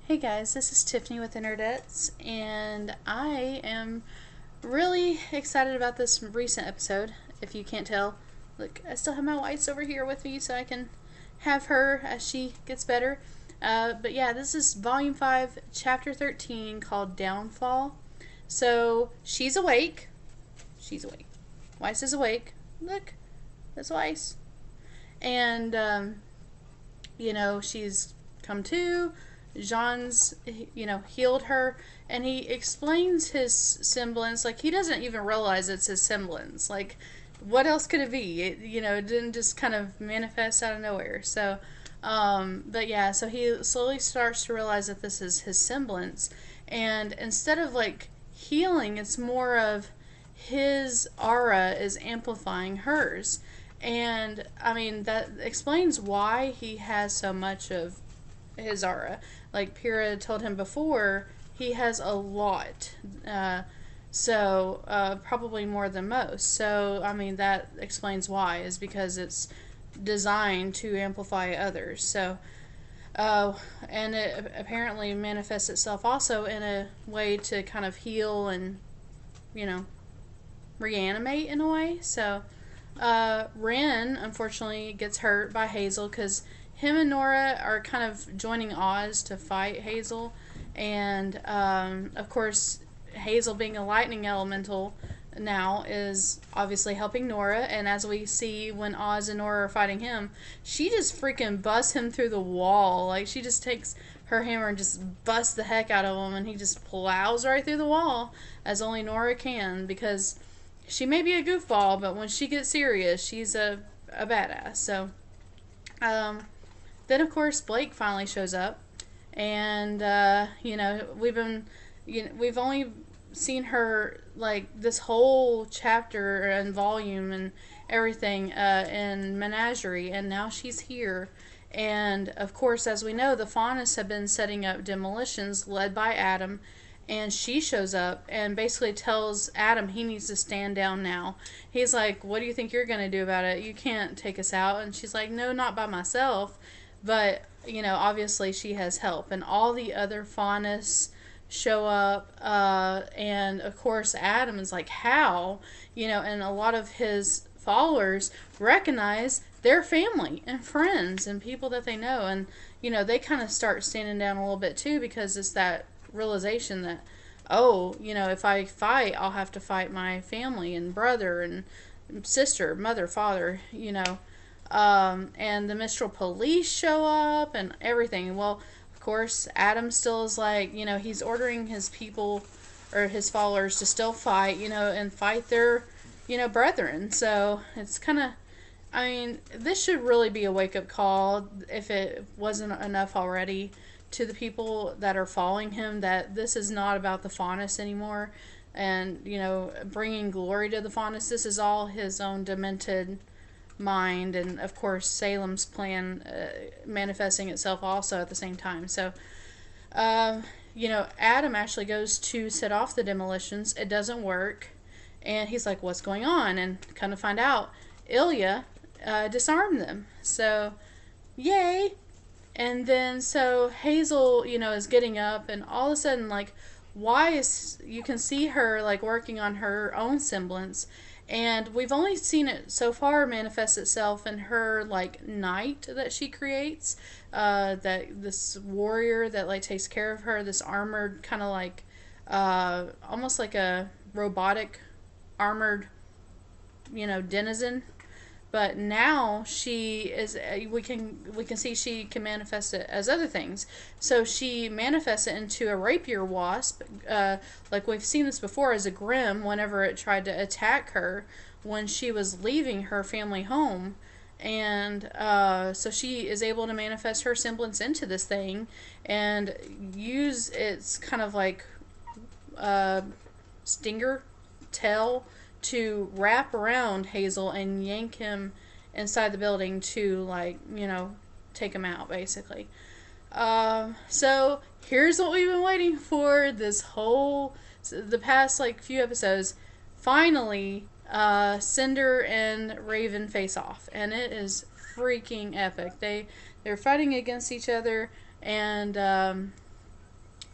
Hey guys, this is Tiffany with the Nerdettes, and I am really excited about this recent episode. If you can't tell, look, I still have my Weiss over here with me so I can have her as she gets better. But yeah, this is Volume 5, Chapter 13, called Downfall. So she's awake. She's awake. Weiss is awake. Look, that's Weiss. And, she's come to. Jaune's, healed her, and he explains his semblance. Like, he doesn't even realize it's his semblance. Like, what else could it be? It didn't just kind of manifest out of nowhere. So, but yeah, so he slowly starts to realize that this is his semblance. And instead of, like, healing, it's more of his aura is amplifying hers. And, I mean, that explains why he has so much of his aura. Like Pyrrha told him before, he has a lot. Probably more than most. So, I mean, that explains why, is because it's designed to amplify others. So, and it apparently manifests itself also in a way to kind of heal and, reanimate in a way. So, Ren, unfortunately, gets hurt by Hazel because him and Nora are kind of joining Oz to fight Hazel. And, of course, Hazel, being a lightning elemental now, is obviously helping Nora. And as we see when Oz and Nora are fighting him, she just freaking busts him through the wall. Like, she just takes her hammer and just busts the heck out of him, and he just plows right through the wall, as only Nora can, because she may be a goofball, but when she gets serious, she's a badass. So, then, of course, Blake finally shows up, and we've only seen her like this whole chapter and volume and everything in Menagerie, and now she's here. And of course, as we know, the Faunus have been setting up demolitions led by Adam, and she shows up and basically tells Adam he needs to stand down now. He's like, "What do you think you're going to do about it? You can't take us out." And she's like, "No, not by myself." But, obviously she has help. And all the other Faunus show up. And, of course, Adam is like, how? And a lot of his followers recognize their family and friends and people that they know. And, they kind of start standing down a little bit, too, because it's that realization that, if I fight, I'll have to fight my family and brother and sister, mother, father, and the Mistral police show up and everything. Well, of course, Adam still is like, he's ordering his people or his followers to still fight, and fight their, brethren. So it's kind of, I mean, this should really be a wake-up call, if it wasn't enough already, to the people that are following him, that this is not about the Faunus anymore. And, bringing glory to the Faunus. This is all his own demented mind, and of course Salem's plan manifesting itself also at the same time. So Adam actually goes to set off the demolitions. It doesn't work, and he's like, what's going on? And kind of find out Ilya disarmed them. So yay. And then so Hazel is getting up, and all of a sudden, like, Weiss, you can see her like working on her own semblance. And we've only seen it so far manifest itself in her, like, knight that she creates. That this warrior that, like, takes care of her. This armored, kind of like, almost like a robotic armored, denizen. But now she is, we can see she can manifest it as other things. So she manifests it into a rapier wasp, like we've seen this before as a Grimm whenever it tried to attack her when she was leaving her family home. And so she is able to manifest her semblance into this thing and use its kind of like stinger tail to wrap around Hazel and yank him inside the building to, like, take him out, basically. So here's what we've been waiting for the past, like, few episodes. Finally, Cinder and Raven face off, and it is freaking epic. They're fighting against each other, and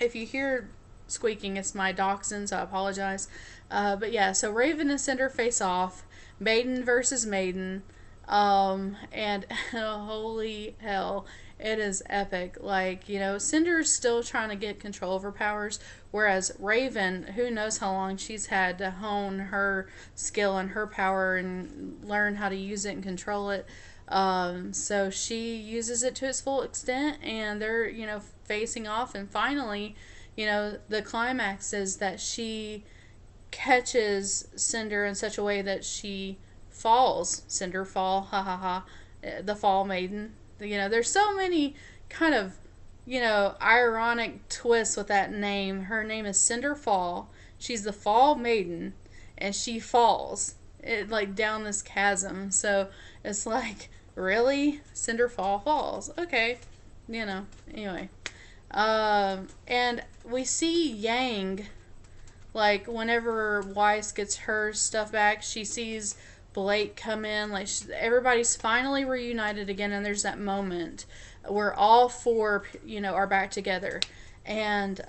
If you hear squeaking, it's my dachshund, so I apologize. But yeah, so Raven and Cinder face off, maiden versus maiden, and holy hell, it is epic. Like, you know, Cinder's still trying to get control of her powers, whereas Raven, who knows how long she's had to hone her skill and her power and learn how to use it and control it. So she uses it to its full extent, and they're, you know, facing off, and finally, you know, the climax is that she catches Cinder in such a way that she falls. Cinder fall, ha ha ha. The Fall Maiden. You know, there's so many kind of, you know, ironic twists with that name. Her name is Cinder Fall. She's the Fall Maiden, and she falls like down this chasm. So it's like, really? Cinder Fall falls. Okay. You know, anyway. And we see Yang, like, whenever Weiss gets her stuff back, she sees Blake come in. Like, everybody's finally reunited again, and there's that moment where all four, you know, are back together. And,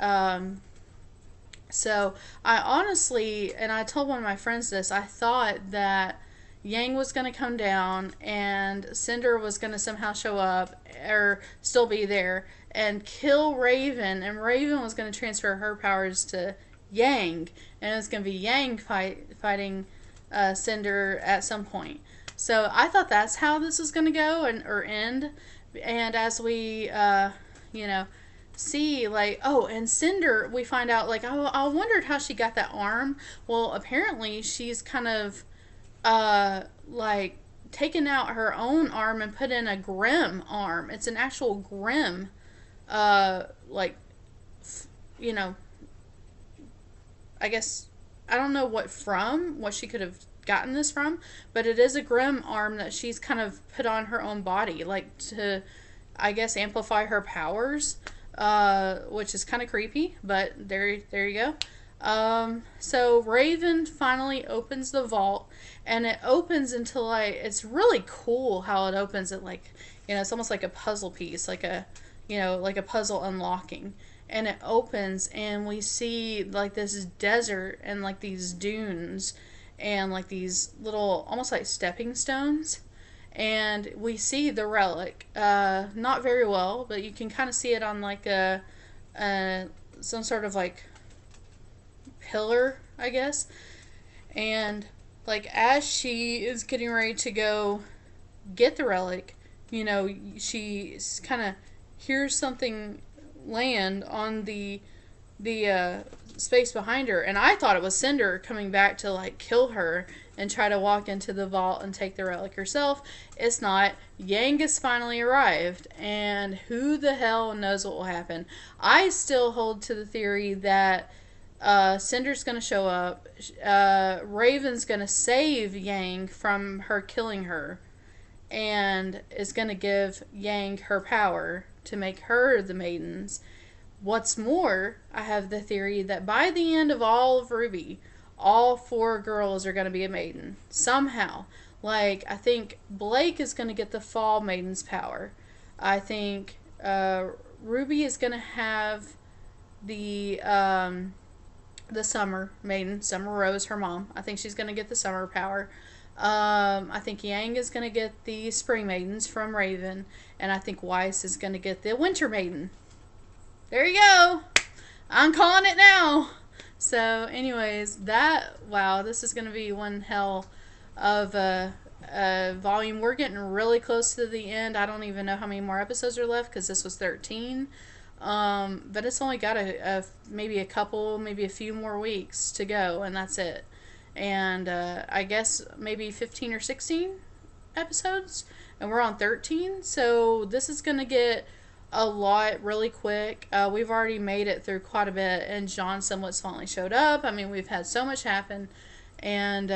so I honestly, and I told one of my friends this, I thought that Yang was going to come down and Cinder was going to somehow show up or still be there and kill Raven, and Raven was going to transfer her powers to Yang, and it was going to be Yang fighting Cinder at some point. So I thought that's how this was going to go or end. And as we, you know, see, like, oh, and Cinder, we find out, like, I wondered how she got that arm. Well, apparently she's kind of, like, taken out her own arm and put in a Grimm arm. It's an actual Grimm, like, you know, I guess, I don't know what she could have gotten this from, but it is a Grimm arm that she's kind of put on her own body, like, to, I guess, amplify her powers, which is kind of creepy, but there you go. So Raven finally opens the vault, and it opens into, like, it's really cool how it opens. It, like, you know, it's almost like a puzzle piece, like a, you know, like a puzzle unlocking. And it opens, and we see, like, this desert and, like, these dunes and, like, these little, almost like stepping stones. And we see the relic, not very well, but you can kind of see it on, like, some sort of, like, pillar, I guess. And, like, as she is getting ready to go get the relic, you know, she kind of hears something land on the space behind her, and I thought it was Cinder coming back to, like, kill her and try to walk into the vault and take the relic herself. It's not. Yang has finally arrived, and who the hell knows what will happen. I still hold to the theory that Cinder's going to show up, Raven's going to save Yang from her killing her, and is going to give Yang her power to make her the maidens. What's more, I have the theory that by the end of all of RWBY, all four girls are going to be a maiden. Somehow. Like, I think Blake is going to get the Fall Maiden's power. I think RWBY is going to have the Summer Maiden. Summer Rose, her mom. I think she's going to get the Summer power. I think Yang is going to get the Spring Maidens from Raven, and I think Weiss is going to get the Winter Maiden. There you go. I'm calling it now. So, anyways, wow, this is going to be one hell of a volume. We're getting really close to the end. I don't even know how many more episodes are left, because this was 13. But it's only got maybe a couple, maybe a few more weeks to go, and that's it. And I guess maybe 15 or 16 episodes, and we're on 13, so this is going to get a lot really quick. We've already made it through quite a bit, and Jaune somewhat finally showed up. I mean, we've had so much happen, and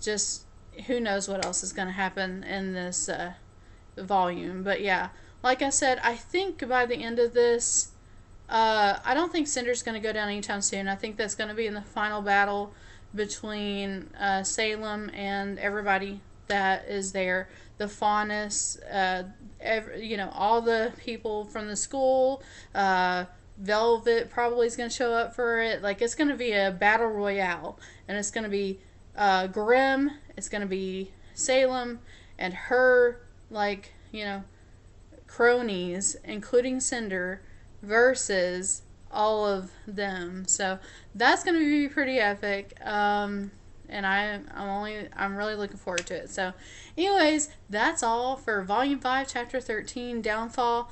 just who knows what else is going to happen in this volume. But yeah, like I said, I think by the end of this, I don't think Cinder's going to go down anytime soon. I think that's going to be in the final battle between Salem and everybody that is there. The Faunus, you know, all the people from the school, Velvet probably is going to show up for it. Like, it's going to be a battle royale. And it's going to be Grimm, it's going to be Salem, and her, like, you know, cronies, including Cinder, versus all of them. So that's going to be pretty epic. And I'm really looking forward to it. So anyways, that's all for Volume 5, Chapter 13, Downfall.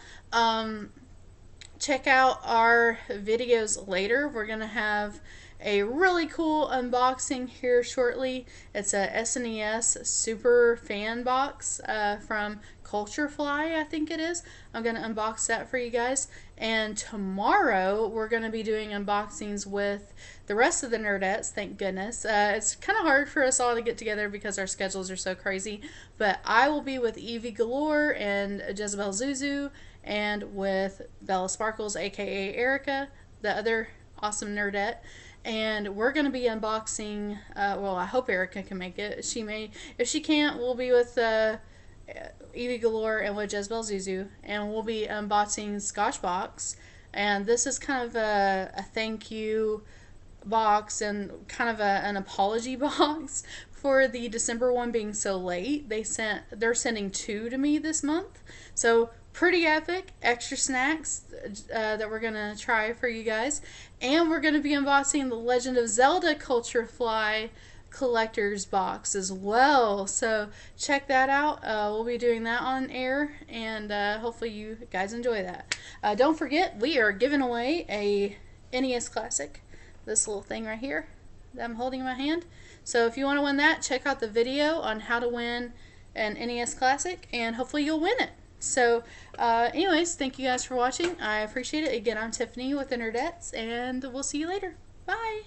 Check out our videos later. We're going to have a really cool unboxing here shortly. It's a SNES Super Fan Box from Culture Fly, I think it is. I'm going to unbox that for you guys. And tomorrow we're going to be doing unboxings with the rest of the Nerdettes, thank goodness. It's kind of hard for us all to get together because our schedules are so crazy. But I will be with Evie Galore and Jezebel Zuzu, and with Bella Sparkles, aka Erica, the other awesome Nerdette. And we're going to be unboxing, well, I hope Erica can make it. She may. If she can't, we'll be with Evie Galore and with Jezebel Zuzu. And we'll be unboxing Scotchbox. And this is kind of a thank you box and kind of an apology box for the December one being so late. They're sending 2 to me this month. So pretty epic. Extra snacks that we're gonna try for you guys, and we're gonna be unboxing the Legend of Zelda Culture Fly collector's box as well. So check that out. We'll be doing that on air, and hopefully you guys enjoy that. Don't forget, we are giving away a NES Classic. This little thing right here that I'm holding in my hand. So if you want to win that, check out the video on how to win an NES Classic, and hopefully you'll win it. So, anyways, thank you guys for watching. I appreciate it. Again, I'm Tiffany with the Nerdettes, and we'll see you later. Bye!